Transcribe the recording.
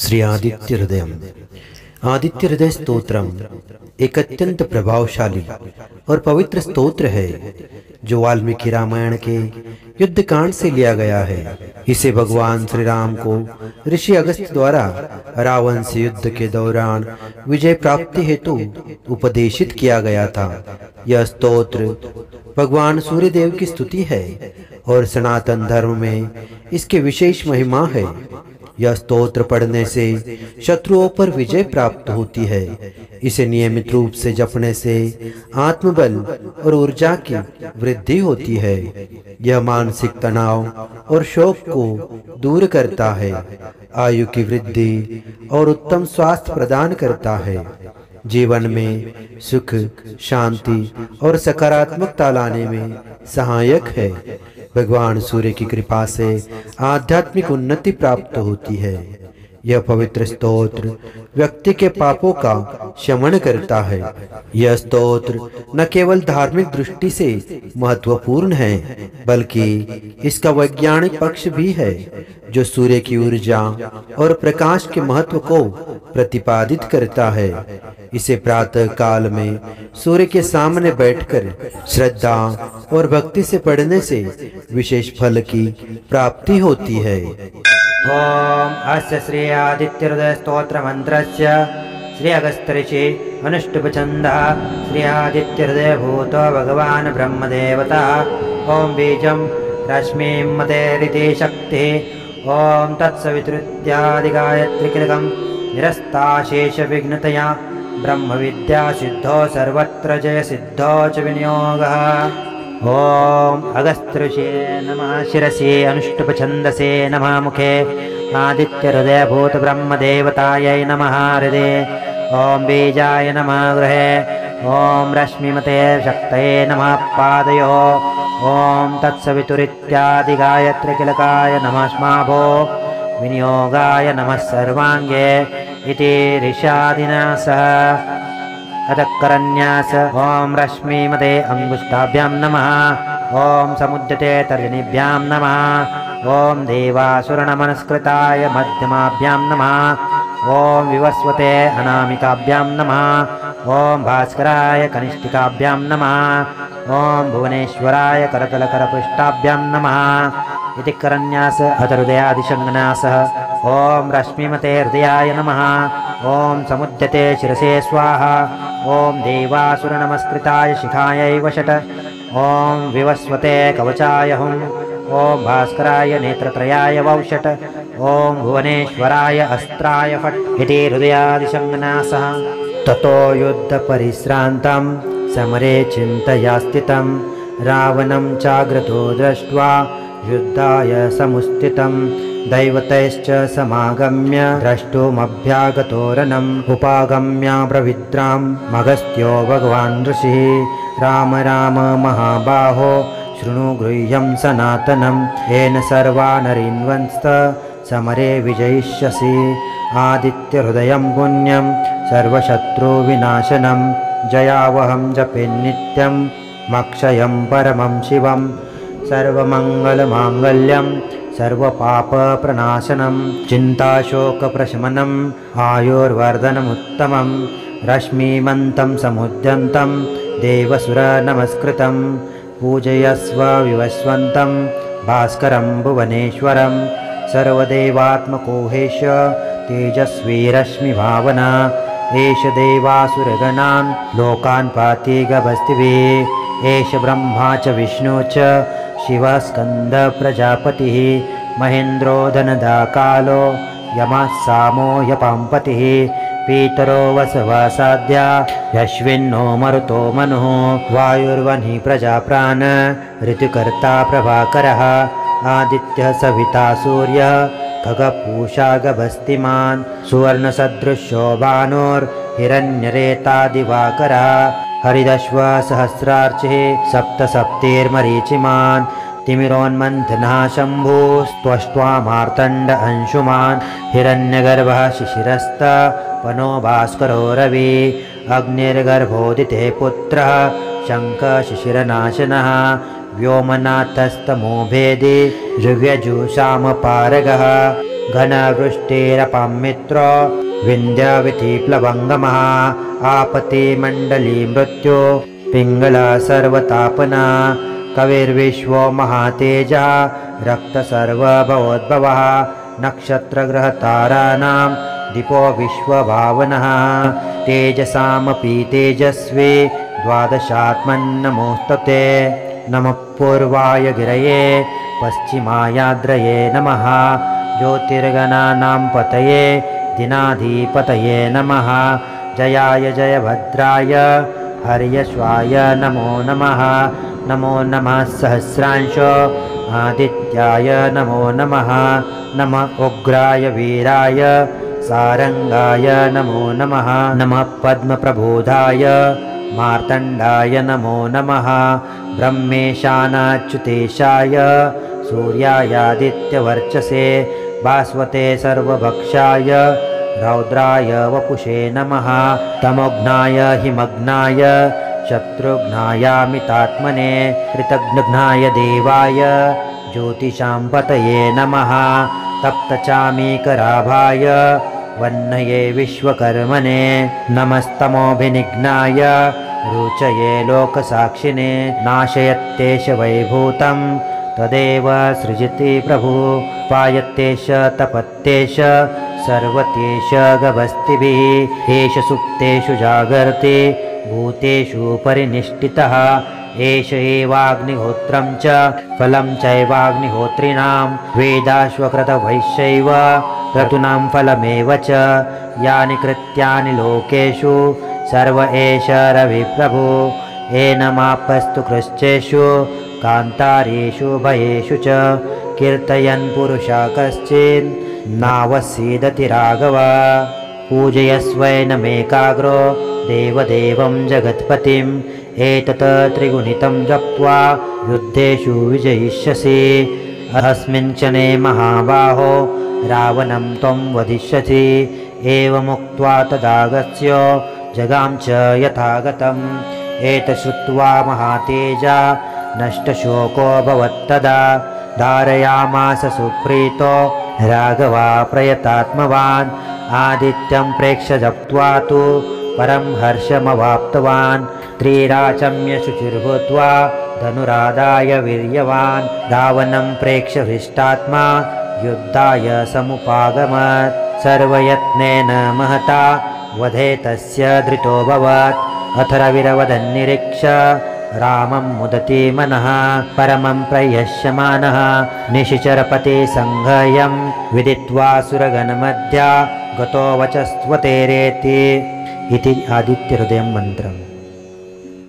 श्री आदित्य हृदय। आदित्य हृदय स्तोत्रम एक अत्यंत प्रभावशाली और पवित्र स्तोत्र है जो वाल्मीकि रामायण के युद्ध कांड से लिया गया है। इसे भगवान श्री राम को ऋषि अगस्त्य द्वारा रावण से युद्ध के दौरान विजय प्राप्ति हेतु उपदेशित किया गया था। यह स्तोत्र भगवान सूर्यदेव की स्तुति है और सनातन धर्म में इसकी विशेष महिमा है। यह स्तोत्र पढ़ने से शत्रुओं पर विजय प्राप्त होती है। इसे नियमित रूप से जपने से आत्मबल और ऊर्जा की वृद्धि होती है। यह मानसिक तनाव और शोक को दूर करता है, आयु की वृद्धि और उत्तम स्वास्थ्य प्रदान करता है। जीवन में सुख, शांति और सकारात्मकता लाने में सहायक है। भगवान सूर्य की कृपा से आध्यात्मिक उन्नति प्राप्त होती है। यह पवित्र स्तोत्र व्यक्ति के पापों का शमन करता है। यह स्तोत्र न केवल धार्मिक दृष्टि से महत्वपूर्ण है बल्कि इसका वैज्ञानिक पक्ष भी है, जो सूर्य की ऊर्जा और प्रकाश के महत्व को प्रतिपादित करता है। इसे प्रातः काल में सूर्य के सामने बैठकर श्रद्धा और भक्ति से पढ़ने से विशेष फल की प्राप्ति होती है। ओम अस्य श्री आदित्य हृदय स्तोत्र मंत्रस्य श्री अगस्त्य ऋषि अनुष्टुप छन्दः श्री आदित्य हृदय भूत भगवान ब्रह्मदेवता। ओम बीजं रश्मिं मतेरिति शक्तिः। ओम तत्सवितुरित्यादि गायत्री कीलकं निरस्ताशेष विघ्नतया ब्रह्म विद्या सिद्धो सर्वत्र जय सिद्धो च विनियोगः। ओम अगस्त्य ऋषिये नमः शिरसि अनुष्टुप छन्दसे नमः मुखे आदित्य हृदय भूत ब्रह्म देवतायै नमः हृदये। ओम बीजाय नमः गृहे। ओम रश्मिमते शक्तये नमः पादयोः। ओम तत्सवितुरित्यादि गायत्री कीलकाय नमः स्माभो विनियोगाय नमः सर्वांगे इति ऋषादिना सह अतःकरन्यास। ओम रश्मिमते अंगुष्ठाभ्यां नमः। ओम समुद्यते तर्जनीभ्यां नमः। ओम देवासुरनमस्कृताय मध्यमाभ्यां नमः। ओम विवस्वते अनामिकाभ्यां नमः। ओम भास्कराय कनिष्ठिकाभ्यां नमः। ओम भुवनेश्वराय करतलकरपृष्ठाभ्यां नमः इति करन्यास अतहृदयादिशङ्गनासः। ओम रश्मिमते हृदयाय नमः। ओम समुद्यते शिरसे स्वाहा। ओम देवासुरनमस्कृताय शिखायै वषट्। ओम विवस्वते कवचाय हुं। ओम भास्कराय नेत्रत्रयाय वौषट्। ओम भुवनेश्वराय अस्त्राय फट् इति हृदयादिशङ्गनासः। ततो युद्धपरिश्रान्तं समरे चिन्तया स्थितं रावणं चाग्रतो दृष्ट्वा युद्धाय समुस्थितं दैवतैश्च समागम्य द्रष्टुमभ्यागतोरणम् उपागम्य प्रविद्रां मगस्त्यो भगवान् ऋषिः। राम राम महाबाहो शृणु गृह्यं सनातनं येन सर्वा नरीन्वंस्त समरे विजयिष्यसि। आदित्य हृदयं पुण्यं सर्वशत्रुविनाशनं जयावहं जपे नित्यं मक्षयं परमं शिवं। सर्वमङ्गलमाङ्गल्यं सर्वपापप्रणाशनं चिन्ताशोकप्रशमनम् आयुर्वर्धनमुत्तमं। रश्मिमन्तं समुद्यन्तं देवसुरनमस्कृतं पूजयस्व विवस्वन्तं भास्करं भुवनेश्वरं। सर्वदेवात्मकोहेश तेजस्वी रश्मिभावना एष देवासुरगणान् लोकान् पाति गभस्तिभिः। एष ब्रह्मा च विष्णु च शिवः स्कन्द प्रजापतिः महेन्द्रो धनदा कालो यमः सामो यपाम्पतिः पीतरो वसवासाद्या यश्विन्नो मरुतो मनुः वायुर्वह्नि प्रजाप्राण ऋतुकर्ता प्रभाकरः। आदित्यः सविता सूर्यः खगपूषा गभस्तिमान् सुवर्णसदृशो भानुर्हिरण्यरेता दिवाकरः। हरिदश्व सहस्रार्चिः सप्तसप्तिर्मरीचिमान् तिमिरोन्मन्थनः शम्भुस्त्वष्ट्वा मार्तण्ड अंशुमान् हिरण्यगर्भः शिशिरस्त पनो भास्करो रवि अग्निर्गर्भोदिते पुत्रः शङ्खशिशिरनाशनः व्योमनाथस्तमो भेदि ऋव्यजुषामपारगः घनवृष्टिरपां मित्रो विन्ध्यविधिप्लवङ्गमः आपतिमण्डली मृत्यु पिङ्गला सर्वतापना कविर्विश्वो महातेजः रक्तसर्वभवोद्भवः नक्षत्रग्रहताराणां दीपो विश्वभावनः तेजसामपि तेजस्वी द्वादशात्मन्नमोस्तुते नमः पूर्वाय गिरये पश्चिमायाद्रये नमः ज्योतिर्गणानां पतये दिनाधिपतये नमः जयाय जयभद्राय हर्यश्वाय नमो नमः नमो नमः सहस्रांश आदित्याय नमो नमः नमः उग्राय वीराय सारंगाय नमो नमः नमः पद्मप्रबोधाय मार्तण्डाय नमो नमः ब्रह्मेशानाच्युतेशाय सूर्यायादित्यवर्चसे भास्वते सर्वभक्षाय रौद्राय वपुषे नमः तमोघ्नाय हिमग्नाय शत्रुघ्नायामितात्मने कृतघ्नाय देवाय ज्योतिषां पतये नमः तप्तचामीकराभाय वह्नये विश्वकर्मणे नमस्तमोभिनिघ्नाय रुचये लोकसाक्षिणे नाशयत्येष वैभूतं तदेव सृजति प्रभु पायत्येष तपत्येष सर्वत्येष गभस्तिभिः एष सुप्तेषु जागर्ति भूतेषु परिनिष्ठितः एष एवाग्निहोत्रं च फलं चैवाग्निहोत्रिणां वेदाश्वकृतवैश्यैव क्रतूनां फलमेव च यानि कृत्यानि लोकेषु सर्व एष रविप्रभु एनमापस्तु कृश्चेषु कान्तारेषु भयेषु च कीर्तयन् पुरुषा कश्चिन् नावसीदति राघव पूजयस्वैनमेकाग्रो देवदेवं जगत्पतिम् एतत् त्रिगुणितं जप्त्वा युद्धेषु विजयिष्यसि अस्मिन् क्षणे महाबाहो रावणं त्वं वदिष्यसि एवमुक्त्वा तदागत्य जगां च यथागतम् एतश्रुत्वा महातेजा नष्टशोकोऽभवत्तदा धारयामास सुप्रीतो राघवा प्रयतात्मवान् आदित्यं प्रेक्ष्य जप्त्वा तु परं हर्षमवाप्तवान् त्रिराचम्य शुचिर्भूत्वा धनुरादाय वीर्यवान् रावणं प्रेक्ष्य हृष्टात्मा युद्धाय समुपागमत् सर्वयत्नेन महता वधे तस्य धृतोऽभवत् अथ रविरवदन्निरीक्ष्य रामं मुदति मनः परमं प्रयस्यमानः निशिचरपति संघयं विदित्वा सुरगणमध्या गतो वचस्त्वतेरेति इति आदित्यहृदयं मन्त्रम्।